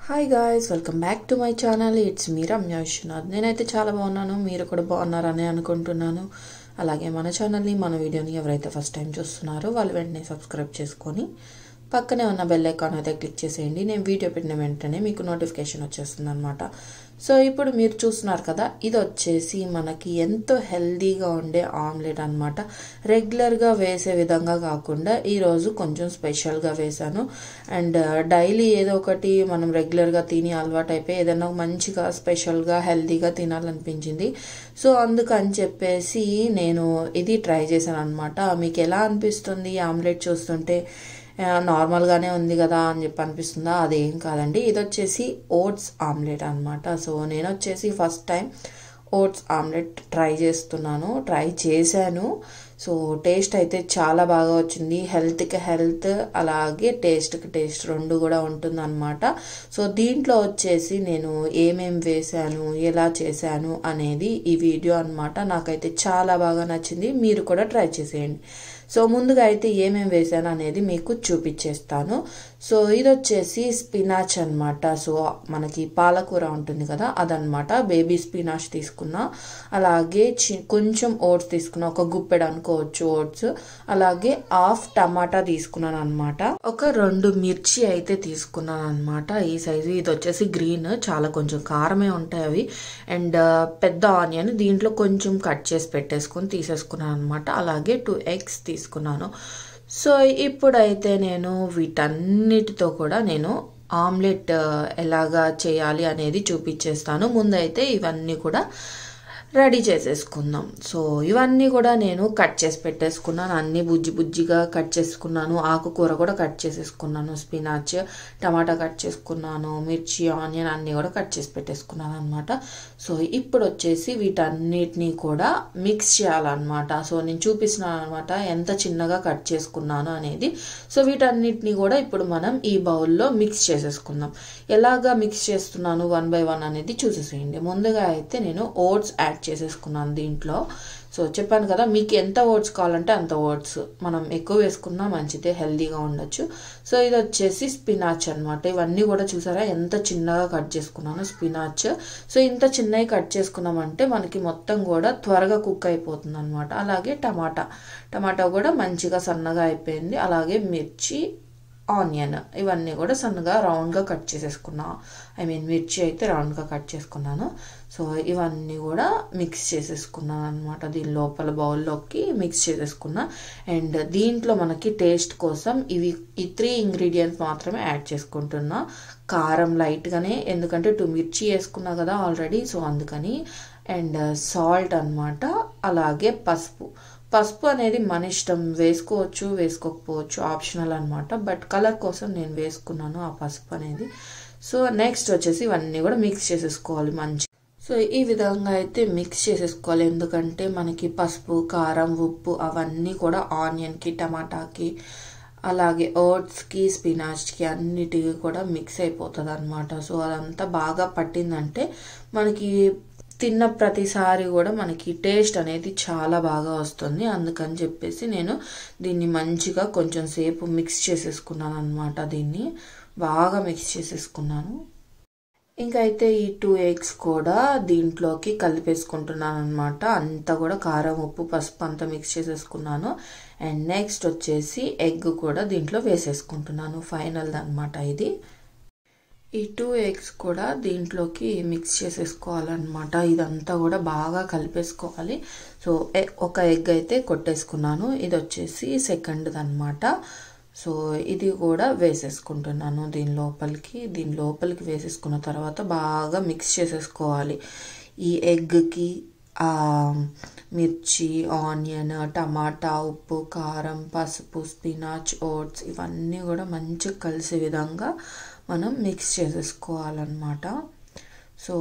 Hi guys, welcome back to my channel. It's me Ramya Vishwanath. నేనైతే చాలా బాగున్నాను, మీరు కూడా బాగున్నారని అనుకుంటున్నాను. అలాగే మన ఛానల్ని, మన వీడియోని ఎవరైతే ఫస్ట్ టైం చూస్తున్నారో వాళ్ళు వెంటనే సబ్స్క్రైబ్ చేసుకొని పక్కనే ఉన్న బెల్ ఐకాన్ అయితే క్లిక్ చేసేయండి. నేను వీడియో పెట్టిన వెంటనే మీకు నోటిఫికేషన్ వచ్చేస్తుంది అనమాట. సో ఇప్పుడు మీరు చూస్తున్నారు కదా, ఇది వచ్చేసి మనకి ఎంతో హెల్దీగా ఉండే ఆమ్లెట్ అనమాట. రెగ్యులర్గా వేసే విధంగా కాకుండా ఈరోజు కొంచెం స్పెషల్గా వేసాను. అండ్ డైలీ ఏదో ఒకటి మనం రెగ్యులర్గా తిని అలవాటు అయిపోయి ఏదైనా మంచిగా స్పెషల్గా హెల్దీగా తినాలనిపించింది. సో అందుకని చెప్పేసి నేను ఇది ట్రై చేశాను అనమాట. మీకు ఎలా అనిపిస్తుంది ఆమ్లెట్ చూస్తుంటే? నార్మల్గానే ఉంది కదా అని చెప్పి అనిపిస్తుందా? అదేం కాదండి, ఇది వచ్చేసి ఓట్స్ ఆమ్లెట్ అనమాట. సో నేను వచ్చేసి first time oats omelette try చేశాను. సో టేస్ట్ అయితే చాలా బాగా వచ్చింది. హెల్త్కి హెల్త్, అలాగే టేస్ట్కి టేస్ట్ రెండు కూడా ఉంటుంది అనమాట. సో దీంట్లో వచ్చేసి నేను ఏమేం వేసాను, ఎలా చేశాను అనేది ఈ వీడియో అనమాట. నాకైతే చాలా బాగా నచ్చింది, మీరు కూడా ట్రై చేసేయండి. సో ముందుగా అయితే ఏమేం వేసాను అనేది మీకు చూపించేస్తాను. సో ఇది వచ్చేసి స్పినాచ్ అనమాట. సో మనకి పాలకూర ఉంటుంది కదా, అదనమాట. బేబీ స్పినాచ్ తీసుకున్నా, అలాగే కొంచెం ఓట్స్ తీసుకున్నా, ఒక గుప్పెడు అనుకోవచ్చు ఓట్స్. అలాగే హాఫ్ టమాటా తీసుకున్నాను అనమాట. ఒక 2 మిర్చి అయితే తీసుకున్నాను అనమాట, ఈ సైజు. ఇది వచ్చేసి గ్రీన్, చాలా కొంచెం కారమే ఉంటాయి అవి. అండ్ పెద్ద ఆనియన్ దీంట్లో కొంచెం కట్ చేసి పెట్టేసుకొని తీసేసుకున్నాను అనమాట. అలాగే 2 ఎగ్స్ తీసుకున్నాను. సో ఇప్పుడైతే నేను వీటన్నిటితో కూడా నేను ఆమ్లెట్ ఎలాగా చేయాలి అనేది చూపించేస్తాను. ముందైతే ఇవన్నీ కూడా రెడీ చేసేసుకుందాం. సో ఇవన్నీ కూడా నేను కట్ చేసి పెట్టేసుకున్నాను, అన్ని బుజ్జిగా కట్ చేసుకున్నాను. ఆకుకూర కూడా కట్ చేసేసుకున్నాను, స్పినాచ్, టమాటా కట్ చేసుకున్నాను, మిర్చి, ఆనియన్ అన్నీ కూడా కట్ చేసి పెట్టేసుకున్నాను అనమాట. సో ఇప్పుడు వచ్చేసి వీటన్నిటినీ కూడా మిక్స్ చేయాలన్నమాట. సో నేను చూపిస్తున్నాను అనమాట ఎంత చిన్నగా కట్ చేసుకున్నాను అనేది. సో వీటన్నిటినీ కూడా ఇప్పుడు మనం ఈ బౌల్లో మిక్స్ చేసేసుకుందాం. ఎలాగా మిక్స్ చేస్తున్నాను 1 by 1 అనేది చూసేసేయండి. ముందుగా అయితే నేను ఓట్స్ యాడ్ చేసేసుకున్నాను దీంట్లో. సో చెప్పాను కదా, మీకు ఎంత ఓట్స్ కావాలంటే అంత ఓట్స్, మనం ఎక్కువ వేసుకున్నా మంచిదే, హెల్దీగా ఉండొచ్చు. సో ఇది వచ్చేసి స్పినాచ్ అనమాట. ఇవన్నీ కూడా చూసారా ఎంత చిన్నగా కట్ చేసుకున్నాను స్పినాచ్. సో ఇంత చిన్నవి కట్ చేసుకున్నామంటే మనకి మొత్తం కూడా త్వరగా కుక్ అయిపోతుంది అనమాట. అలాగే టమాటా కూడా మంచిగా సన్నగా అయిపోయింది. అలాగే మిర్చి, ఆనియన్ ఇవన్నీ కూడా సన్నగా రౌండ్గా కట్ చేసేసుకున్నా. మిర్చి అయితే రౌండ్గా కట్ చేసుకున్నాను. సో ఇవన్నీ కూడా మిక్స్ చేసేసుకున్నాను అనమాట. దీని లోపల బౌల్లోకి మిక్స్ చేసేసుకున్నా. అండ్ దీంట్లో మనకి టేస్ట్ కోసం ఈ 3 ఇంగ్రీడియంట్స్ మాత్రమే యాడ్ చేసుకుంటున్నా. కారం లైట్గానే, ఎందుకంటే 2 మిర్చి వేసుకున్నా కదా ఆల్రెడీ, సో అందుకని. అండ్ సాల్ట్ అనమాట. అలాగే పసుపు అనేది మన ఇష్టం, వేసుకోవచ్చు వేసుకోకపోవచ్చు, ఆప్షనల్ అనమాట. బట్ కలర్ కోసం నేను వేసుకున్నాను ఆ పసుపు అనేది. సో నెక్స్ట్ వచ్చేసి ఇవన్నీ కూడా మిక్స్ చేసేసుకోవాలి మంచి. సో ఈ విధంగా అయితే మిక్స్ చేసేసుకోవాలి, ఎందుకంటే మనకి పసుపు, కారం, ఉప్పు అవన్నీ కూడా ఆనియన్కి, టమాటాకి, అలాగే ఓట్స్కి, స్పినాచ్కి అన్నిటికీ కూడా మిక్స్ అయిపోతుంది అనమాట. సో అదంతా బాగా పట్టిందంటే మనకి తిన్న ప్రతిసారి కూడా మనకి టేస్ట్ అనేది చాలా బాగా వస్తుంది. అందుకని చెప్పేసి నేను దీన్ని మంచిగా కొంచెం సేపు మిక్స్ చేసేసుకున్నాను అనమాట. దీన్ని బాగా మిక్స్ చేసేసుకున్నాను. ఇంకైతే ఈ 2 ఎగ్స్ కూడా దీంట్లోకి కలిపేసుకుంటున్నాను అనమాట. అంతా కూడా కారం, ఉప్పు, పసుపు అంతా మిక్స్ చేసేసుకున్నాను. అండ్ నెక్స్ట్ వచ్చేసి ఎగ్ కూడా దీంట్లో వేసేసుకుంటున్నాను, ఫైనల్ అనమాట ఇది. ఈ 2 ఎగ్స్ కూడా దీంట్లోకి మిక్స్ చేసేసుకోవాలన్నమాట. ఇదంతా కూడా బాగా కలిపేసుకోవాలి. సో ఒక ఎగ్ అయితే కొట్టేసుకున్నాను, ఇది వచ్చేసి సెకండ్ది అనమాట. సో ఇది కూడా వేసేసుకుంటున్నాను దీని లోపలికి వేసేసుకున్న తర్వాత బాగా మిక్స్ చేసేసుకోవాలి. ఈ ఎగ్కి మిర్చి, ఆనియన్, టమాటా, ఉప్పు, కారం, పసుపు, స్పినాచ్, ఓట్స్ ఇవన్నీ కూడా మంచిగా కలిసే విధంగా మనం మిక్స్ చేసేసుకోవాలన్నమాట. సో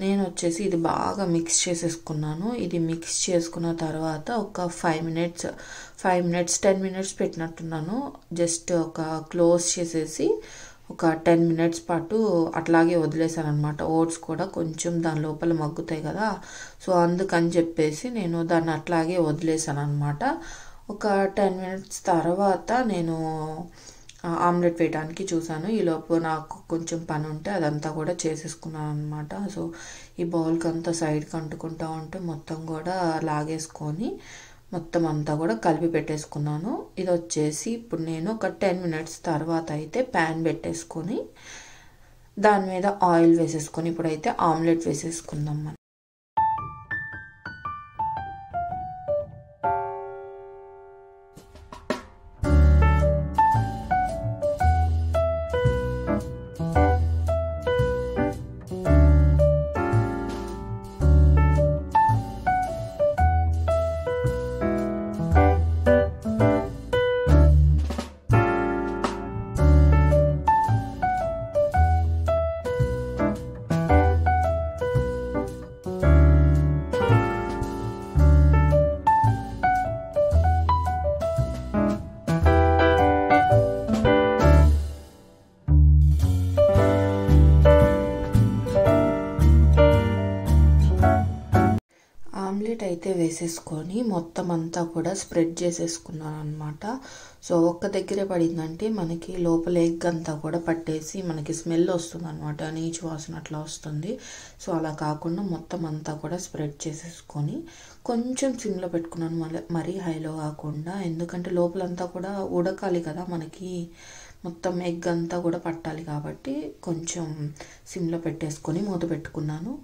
నేను వచ్చేసి ఇది బాగా మిక్స్ చేసేసుకున్నాను. ఇది మిక్స్ చేసుకున్న తర్వాత ఒక 5 మినిట్స్ 10 మినిట్స్ పెట్టినట్టున్నాను. జస్ట్ ఒక క్లోజ్ చేసేసి ఒక 10 మినిట్స్ పాటు అట్లాగే వదిలేసాను అనమాట. ఓట్స్ కూడా కొంచెం దాని లోపల మగ్గుతాయి కదా, సో అందుకని చెప్పేసి నేను దాన్ని అట్లాగే వదిలేసాను అనమాట. ఒక 10 మినిట్స్ తర్వాత నేను ఆమ్లెట్ వేయడానికి చూసాను. ఈలోపు నాకు కొంచెం పని ఉంటే అదంతా కూడా చేసేసుకున్నాను అనమాట. సో ఈ బౌల్కి అంతా సైడ్కి అంటుకుంటా ఉంటే మొత్తం కూడా లాగేసుకొని మొత్తం అంతా కూడా కలిపి పెట్టేసుకున్నాను. ఇది వచ్చేసి ఇప్పుడు నేను ఒక 10 minutes తర్వాత అయితే ప్యాన్ పెట్టేసుకొని దాని మీద ఆయిల్ వేసేసుకొని ఇప్పుడైతే ఆమ్లెట్ వేసేసుకుందాం మనం. ఆమ్లెట్ అయితే వేసేసుకొని మొత్తం అంతా కూడా స్ప్రెడ్ చేసేసుకున్నాను అనమాట. సో ఒక్క దగ్గరే పడిందంటే మనకి లోపల ఎగ్ అంతా కూడా పట్టేసి మనకి స్మెల్ వస్తుంది అనమాట, నీచు వాసన అట్లా వస్తుంది. సో అలా కాకుండా మొత్తం అంతా కూడా స్ప్రెడ్ చేసేసుకొని కొంచెం సిమ్లో పెట్టుకున్నాను, మరీ హైలో కాకుండా, ఎందుకంటే లోపలంతా కూడా ఉడకాలి కదా మనకి, మొత్తం ఎగ్ అంతా కూడా పట్టాలి కాబట్టి కొంచెం సిమ్లో పెట్టేసుకొని మూత పెట్టుకున్నాను.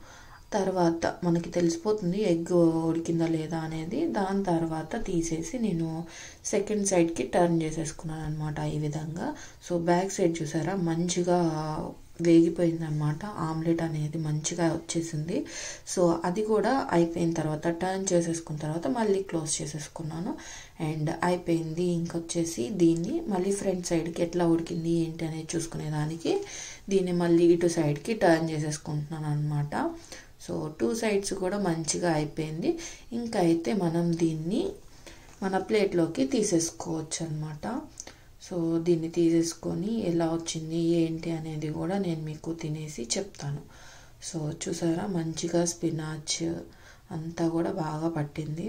తర్వాత మనకి తెలిసిపోతుంది ఎగ్ ఉడికిందా లేదా అనేది. దాని తర్వాత తీసేసి నేను సెకండ్ సైడ్కి టర్న్ చేసేసుకున్నాను అనమాట ఈ విధంగా. సో బ్యాక్ సైడ్ చూసారా మంచిగా వేగిపోయింది అనమాట, ఆమ్లెట్ అనేది మంచిగా వచ్చేసింది. సో అది కూడా అయిపోయిన తర్వాత టర్న్ చేసేసుకున్న తర్వాత మళ్ళీ క్లోజ్ చేసేసుకున్నాను అండ్ అయిపోయింది. ఇంకొచ్చేసి దీన్ని మళ్ళీ ఫ్రంట్ సైడ్కి ఎట్లా ఉడికింది ఏంటి అనేది చూసుకునేదానికి దీన్ని మళ్ళీ ఇటు సైడ్కి టర్న్ చేసేసుకుంటున్నాను అనమాట. సో 2 sides కూడా మంచిగా అయిపోయింది. ఇంకా అయితే మనం దీన్ని మన ప్లేట్లోకి తీసేసుకోవచ్చు అనమాట. సో దీన్ని తీసేసుకొని ఎలా వచ్చింది ఏంటి అనేది కూడా నేను మీకు తినేసి చెప్తాను. సో చూసారా మంచిగా స్పినాచ్ అంతా కూడా బాగా పట్టింది.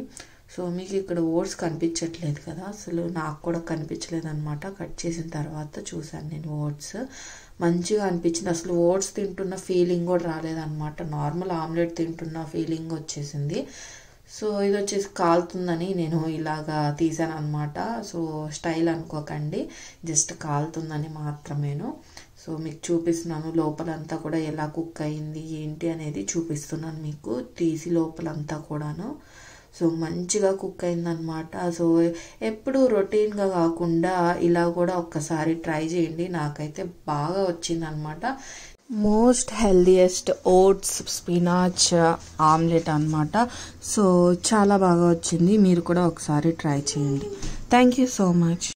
సో మీకు ఇక్కడ ఓట్స్ కనిపించట్లేదు కదా, అసలు నాకు కూడా కనిపించలేదు అనమాట. కట్ చేసిన తర్వాత చూసాను నేను ఓట్స్, మంచిగా అనిపించింది. అసలు ఓట్స్ తింటున్న ఫీలింగ్ కూడా రాలేదన్నమాట, నార్మల్ ఆమ్లెట్ తింటున్న ఫీలింగ్ వచ్చేసింది. సో ఇది వచ్చేసి కాలుతుందని నేను ఇలాగా తీసాను అనమాట. సో స్టైల్ అనుకోకండి, జస్ట్ కాలుతుందని మాత్రమేను. సో మీకు చూపిస్తున్నాను లోపలంతా కూడా ఎలా కుక్ అయింది ఏంటి అనేది చూపిస్తున్నాను మీకు తీసి లోపలంతా కూడాను. సో మంచిగా కుక్ అయిందనమాట. సో ఎప్పుడు రొటీన్గా కాకుండా ఇలా కూడా ఒక్కసారి ట్రై చేయండి, నాకైతే బాగా వచ్చిందనమాట. Most healthiest oats spinach omelette అనమాట. సో చాలా బాగా వచ్చింది, మీరు కూడా ఒకసారి ట్రై చేయండి. Thank you so much.